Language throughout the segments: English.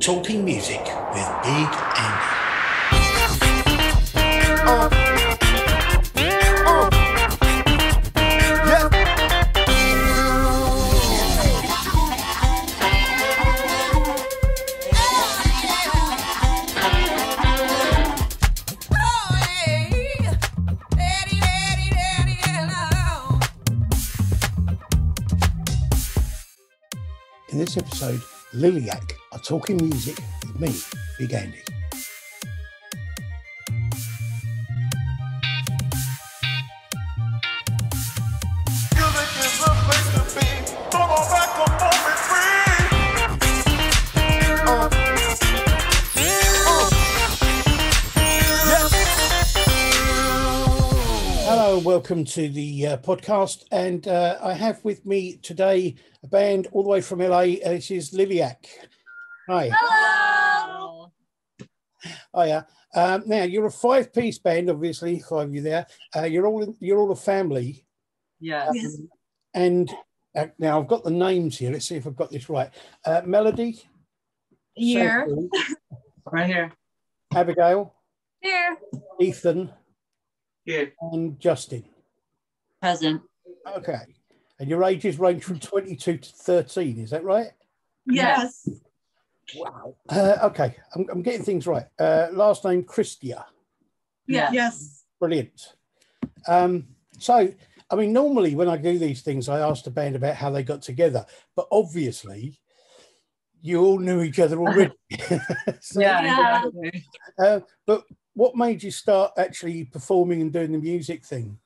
Talking Music with Big Andy. In this episode, Liliac are talking music with me, Big Andy. Hello and welcome to the podcast, and I have with me today a band all the way from LA. This is Liliac. Hi. Hello. Hiya. Now you're a five-piece band, obviously, five of you there. You're all a family. Yes. And now I've got the names here. Let's see if I've got this right. Melody. Here. Cecil, Right here. Abigail. Here. Ethan. Here. And Justin. Present. Okay. And your ages range from 22 to 13. Is that right? Yes. Wow. Okay. I'm getting things right. Last name Christia. Yeah. Yes. Brilliant. So, I mean, normally when I do these things, I ask the band about how they got together, but obviously you all knew each other already. So, Yeah. Exactly. But what made you start actually performing and doing the music thing?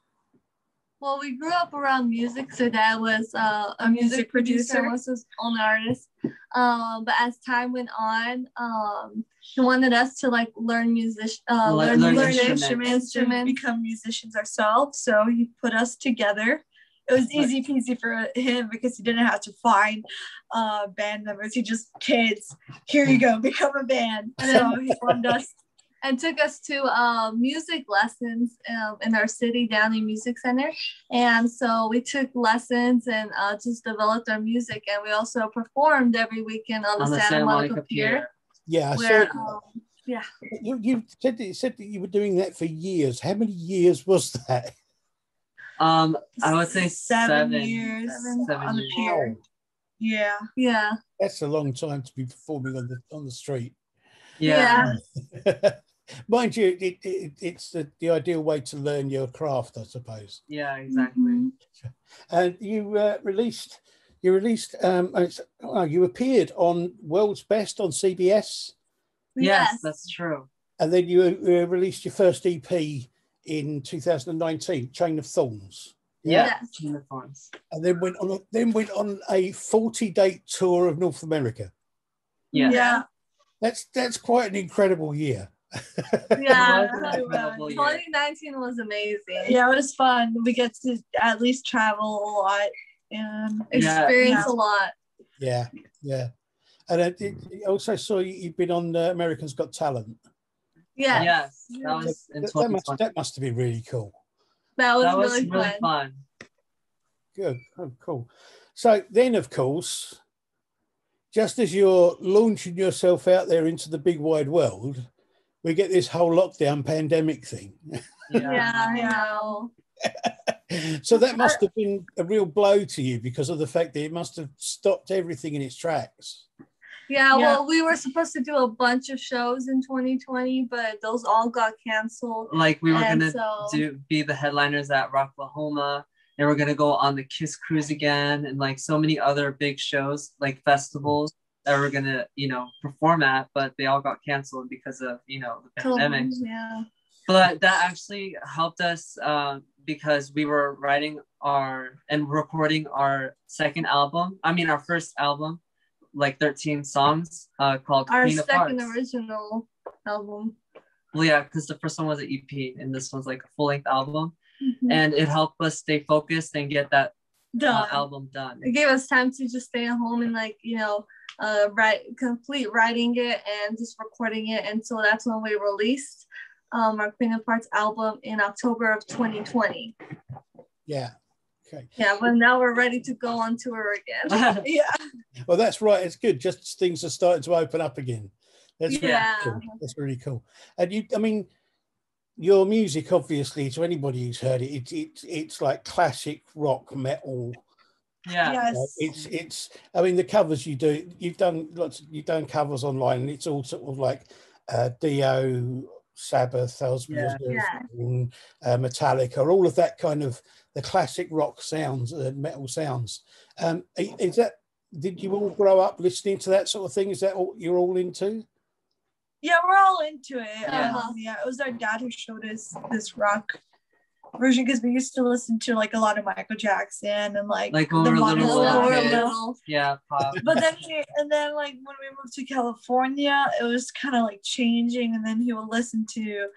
Well, we grew up around music, so Dad was a music producer, was his own artist. But as time went on, he wanted us to like learn instruments, become musicians ourselves. So he put us together. It was easy peasy for him because he didn't have to find band members. He just, kids, here you go, become a band. So he formed us and took us to music lessons in our city, Downey Music Center. And so we took lessons and just developed our music. And we also performed every weekend on the Santa Monica Pier. Yeah, yeah. You said that you were doing that for years. How many years was that? I would say 7 years. 7 on the years. pier. Yeah. Yeah. That's a long time to be performing on the street. Yeah. Mind you, it's the ideal way to learn your craft, I suppose. Yeah, exactly. Mm-hmm. And you you appeared on World's Best on CBS. Yes, that's true. And then you released your first EP in 2019, Chain of Thorns. Yes. Chain of Thorns. And then went on a 40-date tour of North America. Yeah. That's quite an incredible year. Yeah. It was an incredible year. 2019 was amazing. Yeah, it was fun. We get to at least travel a lot and experience a lot. Yeah. And I also saw you've been on America's Got Talent. Yeah. Yes. That was in 2020. That must have been really cool. That was really fun. Good. Oh, cool. So then, of course, just as you're launching yourself out there into the big wide world, we get this whole lockdown pandemic thing. Yeah, I know. So that must have been a real blow to you because of the fact that it must have stopped everything in its tracks. Yeah, well, we were supposed to do a bunch of shows in 2020, but those all got canceled. Like we were gonna be the headliners at Rock Oklahoma, and we're gonna go on the Kiss Cruise again, and like so many other big shows, like festivals that we're gonna, perform at, but they all got canceled because of, the pandemic. Yeah. But that actually helped us because we were writing and recording our our first album, like 13 songs called our Queen of second Hearts. original album. Well, yeah, because the first one was an EP and this one's like a full-length album. Mm-hmm. And it helped us stay focused and get that album done. It gave us time to just stay at home and complete writing it and just recording it. And so that's when we released our Queen of Hearts album in October of 2020. Yeah. Okay. Yeah, but now we're ready to go on tour again. Yeah. Well, that's right. It's good. Just things are starting to open up again. That's really Yeah. cool. That's really cool. And you, I mean, your music, obviously, to anybody who's heard it, it's like classic rock metal. Yeah. Yes. It's. I mean, the covers you do, you've done covers online, and it's all sort of like Dio, Sabbath, Ozzy Osbourne, Metallica, all of that kind of the classic rock sounds, metal sounds. Is that? Did you all grow up listening to that sort of thing? Is that all you're all into? Yeah, we're all into it. Yeah. Yeah, it was our dad who showed us this rock version because we used to listen to like a lot of Michael Jackson and like when we were little kids. Yeah, pop. But then like when we moved to California, it was kind of like changing, and then he would listen to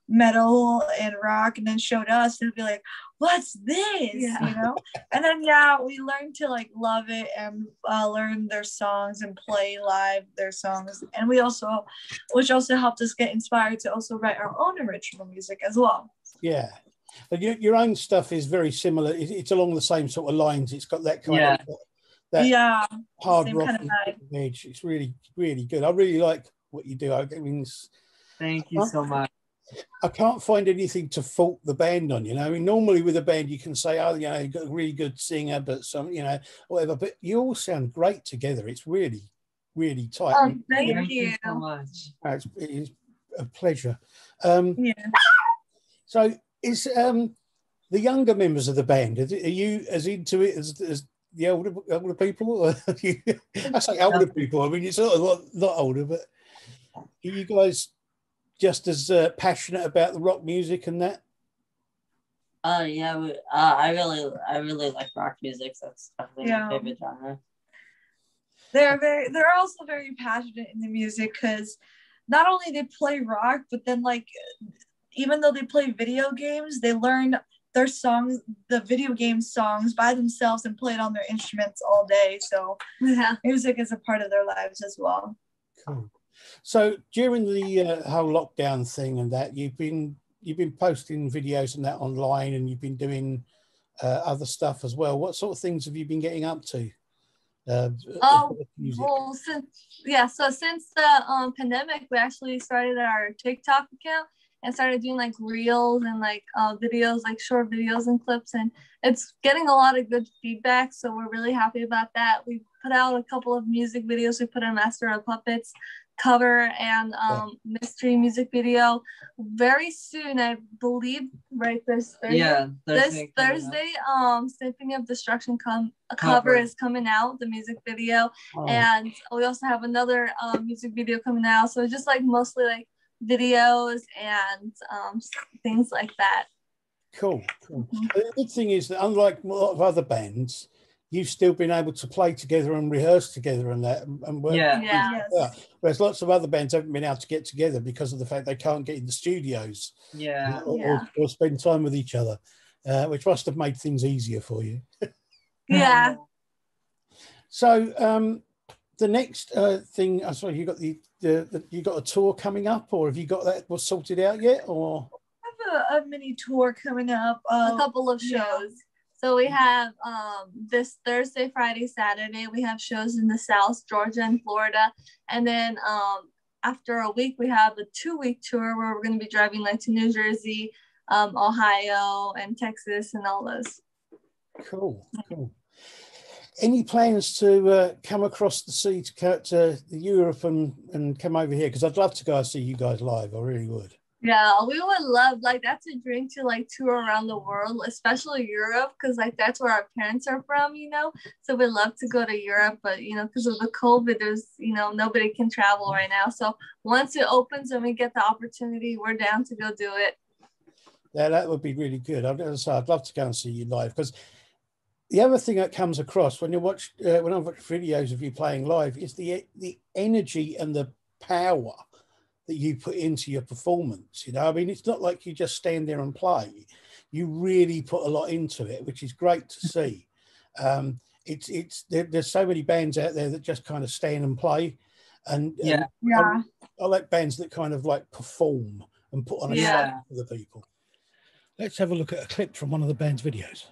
metal and rock, and then showed us, and be like, "What's this?" Yeah. You know. And then we learned to like love it and learn their songs and play live their songs, and which also helped us get inspired to also write our own original music as well. Yeah. But your own stuff is very similar. It's along the same sort of lines. It's got that kind of that hard rock kind of vibe. edge. It's really, really good. I really like what you do. I mean, thank you so much. I can't find anything to fault the band on. I mean, normally with a band you can say, oh, you've got a really good singer, but some, whatever. But you all sound great together. It's really, really tight. Oh, thank you so much. It is a pleasure. So is the younger members of the band, are you as into it as the older people? I say older people. I mean, it's not a lot older, but are you guys just as passionate about the rock music and that? Yeah, I really like rock music. So that's definitely my favorite genre. They're also very passionate in the music because not only they play rock, but then like even though they play video games, they learn their songs, the video game songs by themselves and play it on their instruments all day. So music is a part of their lives as well. Cool. So during the whole lockdown thing and that, you've been posting videos and that online, and you've been doing other stuff as well. What sort of things have you been getting up to? Well, since the pandemic, we actually started our TikTok account and started doing like reels and like videos, like short videos and clips, and it's getting a lot of good feedback. So we're really happy about that. We put out a couple of music videos. We put a Master of Puppets cover and mystery music video very soon, I believe, right this Thursday. This Thursday, Symphony of Destruction cover is coming out, the music video. And we also have another music video coming out, so it's just like mostly like videos and things like that. Cool. The good thing is that unlike a lot of other bands, you've still been able to play together and rehearse together and that and work. Whereas lots of other bands haven't been able to get together because of the fact they can't get in the studios or spend time with each other, which must have made things easier for you. So the next thing, I saw you got you got a tour coming up, or have you got that was sorted out yet? Or I have a mini tour coming up, a couple of shows. So we have this Thursday, Friday, Saturday, we have shows in the South, Georgia and Florida. And then after a week, we have a 2-week tour where we're going to be driving like to New Jersey, Ohio, and Texas, and all those. Cool. Any plans to come across the sea to Europe and come over here? Because I'd love to go and see you guys live. I really would. Yeah, we would love, like, that's a dream to like tour around the world, especially Europe, because like that's where our parents are from, so we'd love to go to Europe, but because of the COVID, there's nobody can travel right now. So once it opens and we get the opportunity, we're down to go do it. Yeah, that would be really good. I'd love to go and see you live, because the other thing that comes across when I watch videos of you playing live is the energy and the power that you put into your performance. I mean, it's not like you just stand there and play. You really put a lot into it, which is great to see. There's so many bands out there that just kind of stand and play, and I like bands that kind of like perform and put on a show for the people. Let's have a look at a clip from one of the band's videos.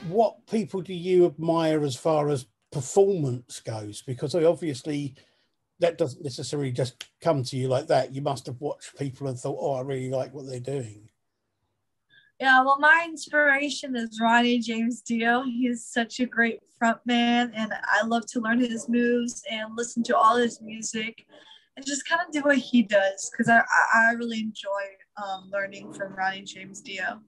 What people do you admire as far as performance goes? Because obviously that doesn't necessarily just come to you like that. You must have watched people and thought, oh, I really like what they're doing. Yeah, well, my inspiration is Ronnie James Dio. He's such a great frontman, and I love to learn his moves and listen to all his music and just kind of do what he does, because I really enjoy learning from Ronnie James Dio.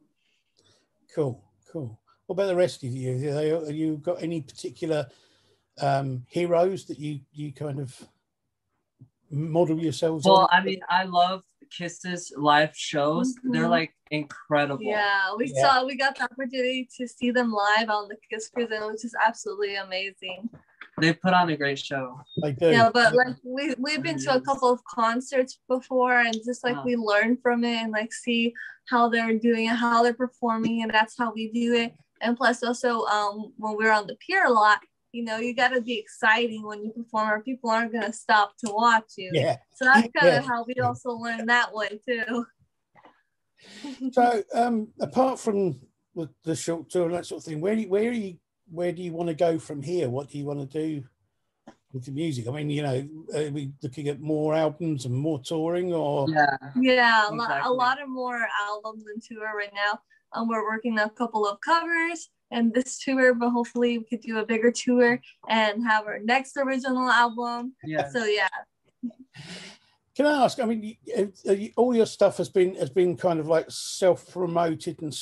Cool, cool. What about the rest of you? Have you got any particular heroes that you kind of model yourselves on? Well, I mean, I love Kiss's live shows. Mm-hmm. They're like incredible. Yeah, we got the opportunity to see them live on the Kiss Cruise, and it was just absolutely amazing. They put on a great show. They do. Yeah, but like we've been to a couple of concerts before, and just like we learn from it and like see how they're doing it, how they're performing, and that's how we do it. And plus also when we're on the pier a lot, you know, you got to be exciting when you perform, or people aren't going to stop to watch you. Yeah. So that's kind of how we also learn that way too. So apart from the short tour and that sort of thing, where do you want to go from here? What do you want to do with the music? I mean, you know, are we looking at more albums and more touring, or? Yeah, exactly. a lot of more albums and tour right now. We're working on a couple of covers and this tour, but hopefully we could do a bigger tour and have our next original album. Yeah. So yeah. Can I ask? I mean, all your stuff has been kind of like self-promoted and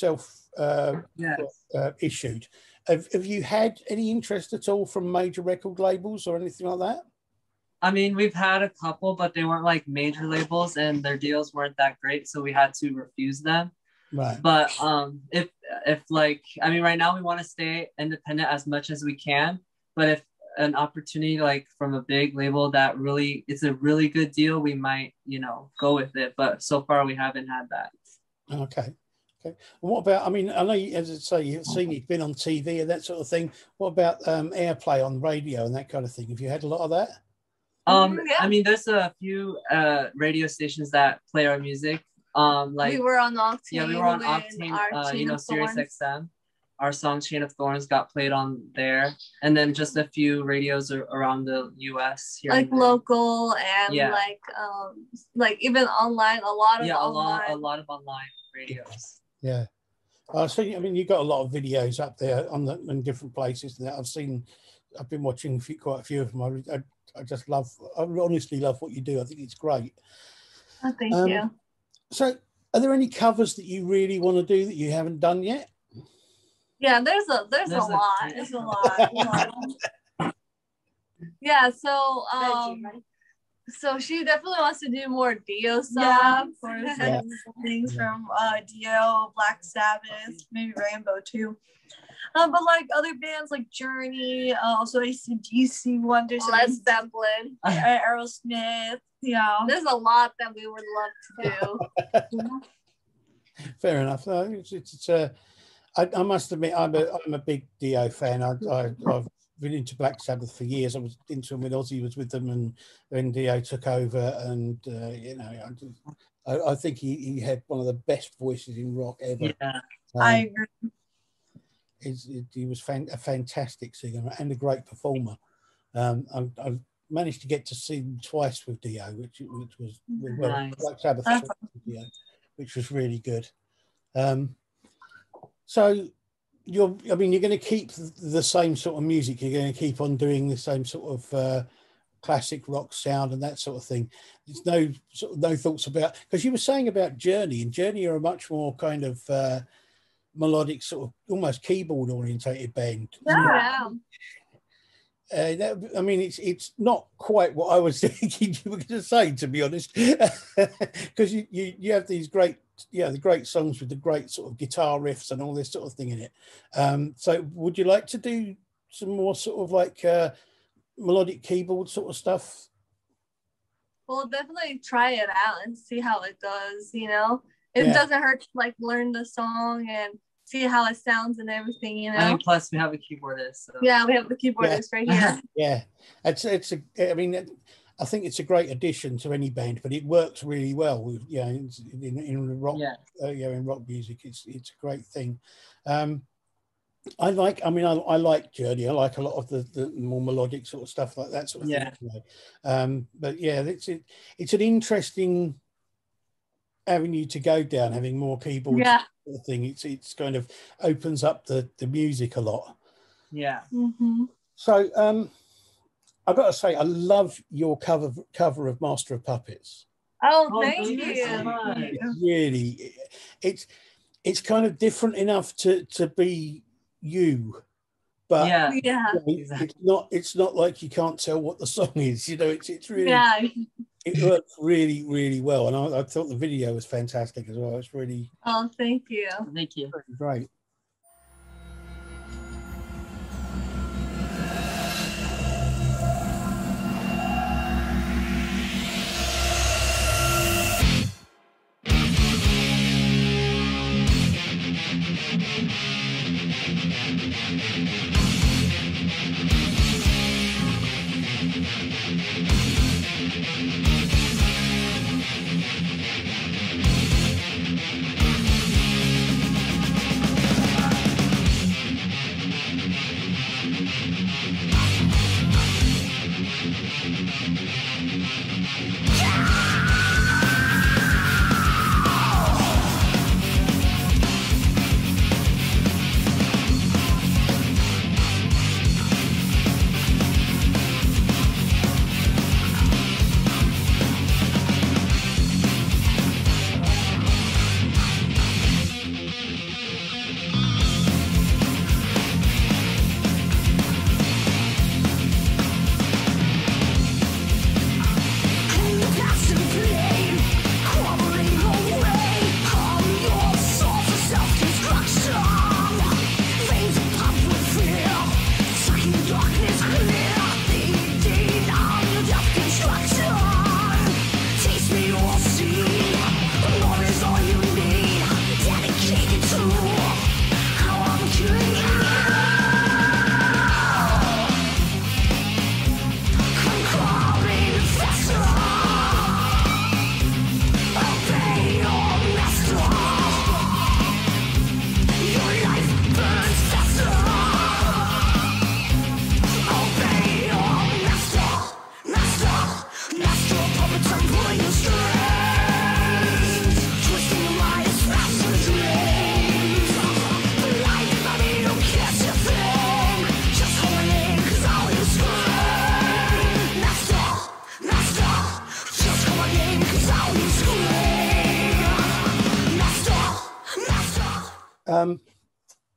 issued. Have you had any interest at all from major record labels or anything like that? I mean, we've had a couple, but they weren't like major labels, and their deals weren't that great, so we had to refuse them. Right. But if like, I mean, right now we want to stay independent as much as we can, but if an opportunity like from a big label that really it's a really good deal, we might, you know, go with it. But so far we haven't had that. Okay. And what about, I mean, I know, as I say, you've been on TV and that sort of thing. What about airplay on radio and that kind of thing? Have you had a lot of that? I mean, there's a few radio stations that play our music. Like we were on Octane. Yeah, we were on Octane. You know, Sirius XM. Our song "Chain of Thorns" got played on there, and then just a few radios around the U.S. here, like local and like even online. A lot of online radios. Yeah, so I mean, you got a lot of videos up there in different places that I've been watching quite a few of them. I honestly love what you do. I think it's great. Oh, thank you. So, are there any covers that you really want to do that you haven't done yet? Yeah, there's a lot. There's a lot. Yeah, so she definitely wants to do more Dio songs. Yeah, of course. Yeah. Things from Dio, Black Sabbath, maybe Rainbow too. But like other bands like Journey, also AC/DC, Wonder, Led Zeppelin, Aerosmith. Yeah, there's a lot that we would love to do. Fair enough. No, I must admit, I'm a big Dio fan. I've been into Black Sabbath for years. I was into them when Ozzy was with them, and then Dio took over. And you know, I think he had one of the best voices in rock ever. Yeah, I agree. He was a fantastic singer and a great performer. I've managed to get to see him twice with Dio, which was nice. Black Sabbath with Dio, which was really good. So you're going to keep the same sort of music. You're going to keep on doing the same sort of classic rock sound and that sort of thing. There's no thoughts about, because you were saying about Journey, and Journey are a much more kind of melodic, sort of almost keyboard orientated band. Yeah. I mean, it's not quite what I was thinking you were going to say, to be honest, because you have these great, the great songs with the great sort of guitar riffs and all this sort of thing in it. So would you like to do some more sort of like melodic keyboard sort of stuff? We'll definitely try it out and see how it goes, you know? It doesn't hurt to like learn the song and see how it sounds and everything, you know. And plus we have a keyboardist. So. Yeah, we have the keyboardist right here. Yeah, I mean, I think it's a great addition to any band, but it works really well with in rock. In rock music, it's a great thing. I like Journey. I like a lot of the more melodic sort of stuff like that sort of thing. But yeah, it's an interesting avenue to go down, having more keyboards. Yeah. Sort of thing. It's kind of opens up the music a lot. Yeah. Mm-hmm. So I've got to say, I love your cover of Master of Puppets. Oh, thank you. It's really, it's kind of different enough to be you, but it's not like you can't tell what the song is. You know, it's really it works really, really well, and I thought the video was fantastic as well. It's really thank you. Thank you. Great.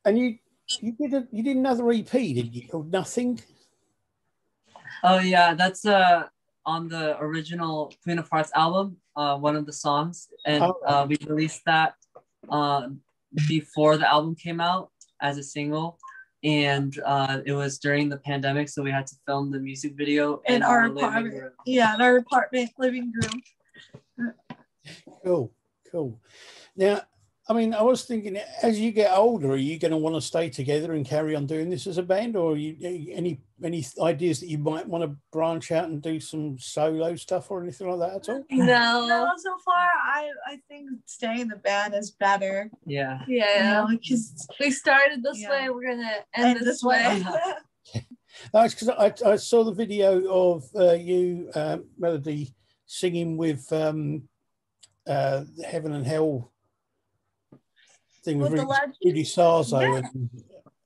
And you did another EP, didn't you? Called Nothing. Oh yeah, that's on the original Queen of Hearts album, one of the songs, and we released that before the album came out as a single, and it was during the pandemic, so we had to film the music video in our apartment. Yeah, in our apartment living room. Cool. Now, I mean, I was thinking, as you get older, are you going to want to stay together and carry on doing this as a band, or are you any ideas that you might want to branch out and do some solo stuff or anything like that at all? No, so far I think staying in the band is better. Yeah, because we started this way, we're gonna end this way. That's because I saw the video of you, Melody, singing with Heaven and Hell thing with Rudy Sarzo.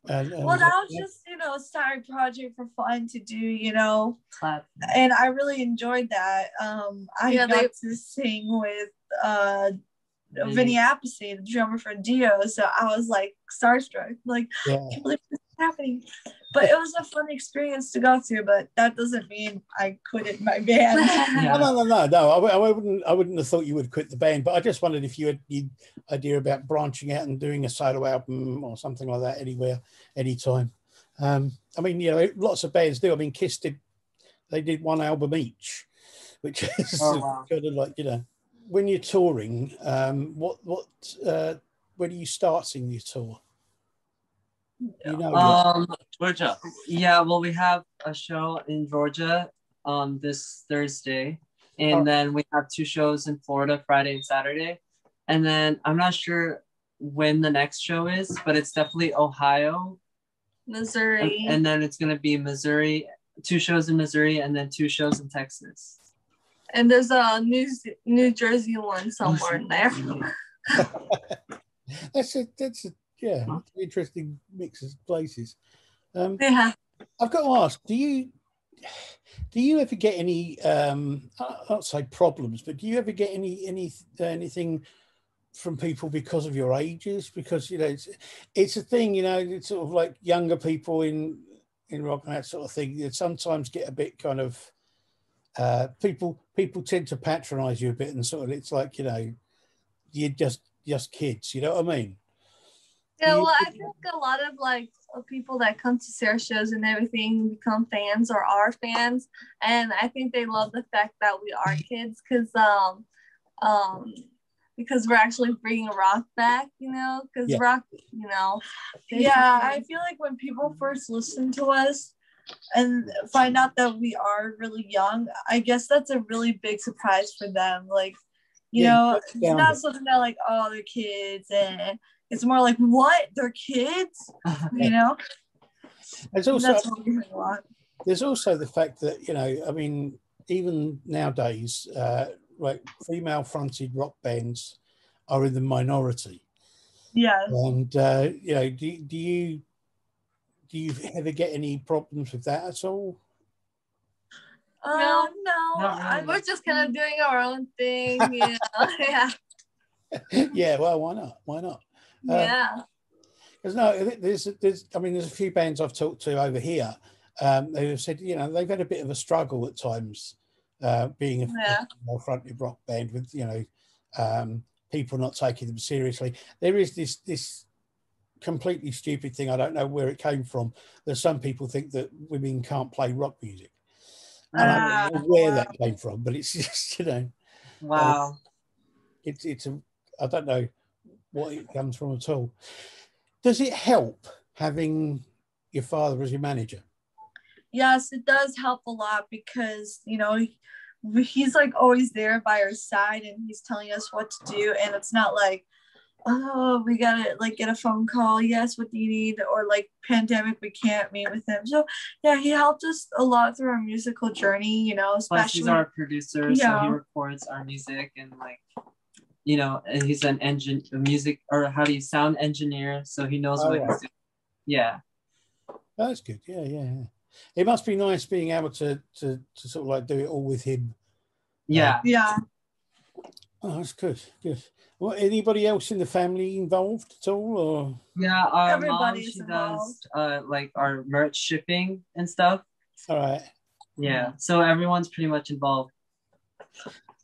And well, that was just a side project for fun to do, and I really enjoyed that. I got to sing with Vinny Appice, the drummer for Dio, so I was like starstruck, like I can't believe this is happening. But it was a fun experience to go through, but that doesn't mean I quit my band. No. I wouldn't have thought you would quit the band, but I just wondered if you had the idea about branching out and doing a solo album or something like that anywhere, anytime. I mean, lots of bands do. I mean, Kiss they did one album each, which is kind of like, when you're touring, when do you start seeing your tour? Georgia. Yeah, well, we have a show in Georgia this Thursday, and then we have 2 shows in Florida, Friday and Saturday, and then I'm not sure when the next show is, but it's definitely Ohio, Missouri, and then it's gonna be Missouri, 2 shows in Missouri, and then 2 shows in Texas. And there's a New Jersey one somewhere in there. That's an interesting mix of places. I've got to ask, do you ever get any I'll say problems, but do you ever get anything from people because of your ages? Because it's a thing, it's sort of like younger people in rock and that sort of thing. You sometimes get a bit kind of people tend to patronize you a bit, and sort of it's like you're just kids, you know what I mean? Yeah, well, I think a lot of people that come to see our shows and everything become fans or are fans, and I think they love the fact that we are kids because we're actually bringing rock back, because rock, I feel like when people first listen to us and find out that we are really young, I guess that's a really big surprise for them. Like, it's not something that like, oh, they're kids, and it's more like, what? They're kids? There's also there's also the fact that I mean, even nowadays, like female-fronted rock bands are in the minority. Yeah. And do you ever get any problems with that at all? No. Really. We're just kind of doing our own thing, Yeah. Yeah. Well, why not? Yeah. Because there's a few bands I've talked to over here. They've said they've had a bit of a struggle at times, being a more fronted rock band with people not taking them seriously. There is this completely stupid thing. I don't know where it came from. That some people think that women can't play rock music. I don't know where that came from, but it's just Wow. It's I don't know what it comes from at all. Does it help having your father as your manager? Yes, it does help a lot because he's like always there by our side and he's telling us what to do, and it's not like, oh, we gotta like get a phone call, yes, what do you need, or like pandemic we can't meet with him. So yeah, he helped us a lot through our musical journey, especially. Plus he's our producer, so he records our music, and and he's an sound engineer, so he knows what he's doing. Yeah. That's good. Yeah. It must be nice being able to sort of like do it all with him. Yeah. Oh, that's good. Good. Well, anybody else in the family involved at all, or? Yeah, our mom, Everybody's she involved. does like our merch shipping and stuff. All right. Yeah, so everyone's pretty much involved.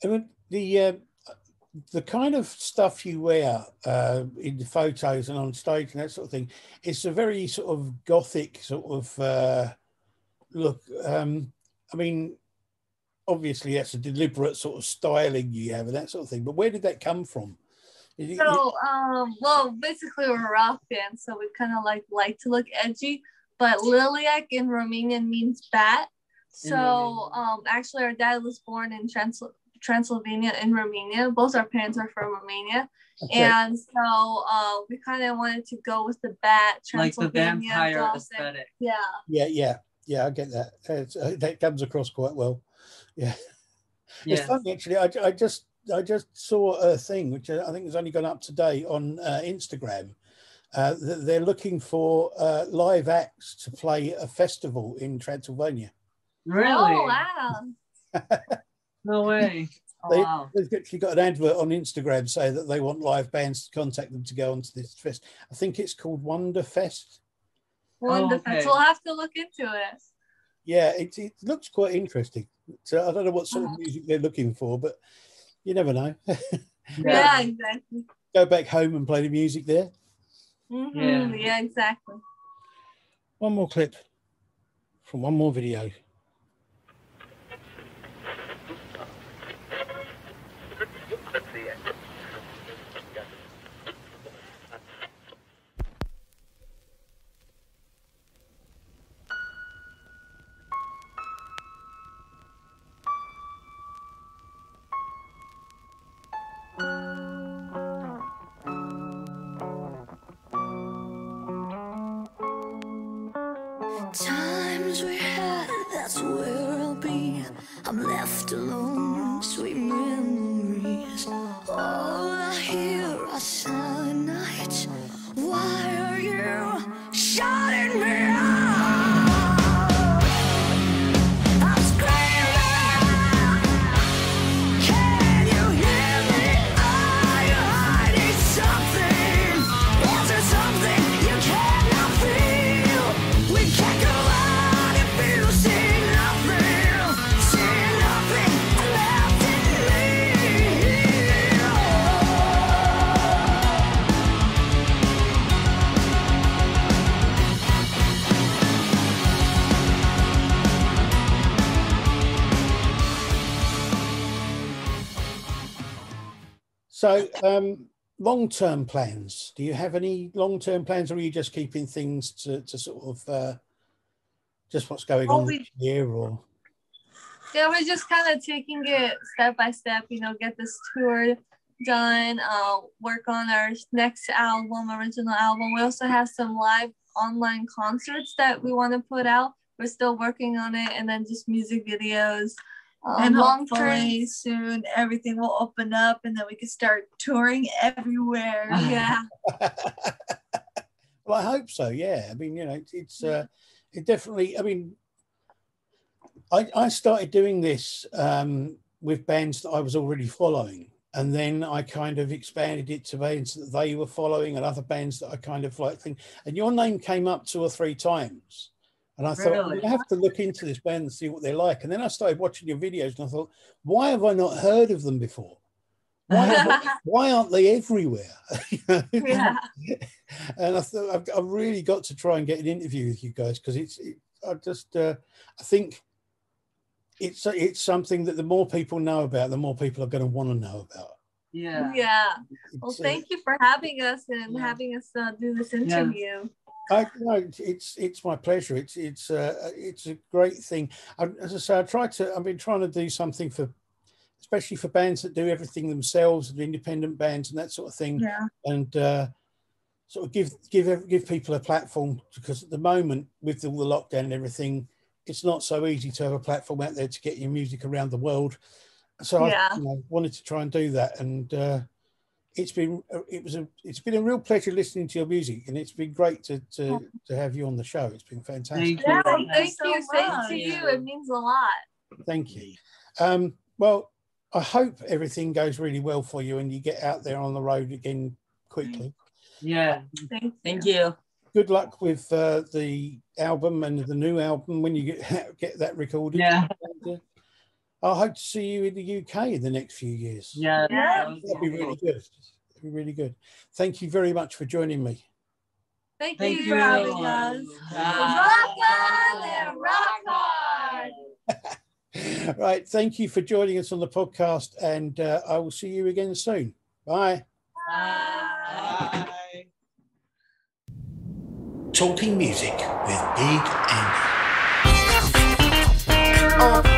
I mean, the kind of stuff you wear in the photos and on stage and that sort of thing, it's a very sort of gothic sort of look. I mean, obviously that's a deliberate sort of styling you have and that sort of thing. But where did that come from? So, well, basically we're a rock band, so we kind of like to look edgy. But Liliac in Romanian means bat. So, actually, our dad was born in Transylvania in Romania. Both our parents are from Romania. Okay. And so we kind of wanted to go with the bat, like the vampire aesthetic. Yeah, I get that. That comes across quite well. Yeah. It's funny actually. I just saw a thing which I think has only gone up today on Instagram. They're looking for live acts to play a festival in Transylvania. Really? Oh, wow. No way. They've actually got an advert on Instagram saying that they want live bands to contact them to go onto this fest. I think it's called Wonder Fest. Wonder Fest. We'll have to look into it. Yeah, it looks quite interesting. So I don't know what sort of music they're looking for, but you never know. Yeah, exactly. Go back home and play the music there. Yeah, exactly. One more clip from one more video. Times we had, that's where I'll be. I'm left alone, sweet memories. All I hear are silent nights. Why are you shutting me out? I'm screaming. Can you hear me? Are you hiding something? Is there something you cannot feel? We can't go on if you see nothing left in me. So, long-term plans. Do you have any long-term plans, or are you just keeping things to sort of just what's going on this year? Or yeah, we're just kind of taking it step by step. Get this tour done. Work on our next album, original album. We also have some live online concerts that we want to put out. We're still working on it, and then just music videos. And hopefully soon everything will open up and then we can start touring everywhere. Yeah. Well, I hope so. Yeah. I mean, it definitely. I mean, I started doing this with bands that I was already following, and then I kind of expanded it to bands that they were following and other bands that I kind of like. And your name came up 2 or 3 times. And I thought, Really? I have to look into this band and see what they're like. And then I started watching your videos and I thought, why have I not heard of them before? Why aren't they everywhere? Yeah. And I thought, I've really got to try and get an interview with you guys, because I think it's something that the more people know about, the more people are going to want to know about. Yeah. Yeah. Well, thank you for having us and having us do this interview. No, it's my pleasure. It's a great thing. As I say, I've been trying to do something especially for bands that do everything themselves, the independent bands and that sort of thing. Yeah. And sort of give people a platform, because at the moment with all the lockdown and everything, it's not so easy to have a platform out there to get your music around the world. So I wanted to try and do that, and it's been a real pleasure listening to your music, and it's been great to have you on the show. It's been fantastic. Yeah, thank you. Same to you. It means a lot. Thank you. Well, I hope everything goes really well for you and you get out there on the road again quickly. Yeah. Thank you. Good luck with the album and the new album when you get that recorded. Yeah. And, I hope to see you in the UK in the next few years. Yeah. That'd be really good. That'd be really good. Thank you very much for joining me. Thank Thank you you. for having us. Rock on and rock hard. Right. Thank you for joining us on the podcast, and I will see you again soon. Bye. Bye. Talking Music with Big Andy.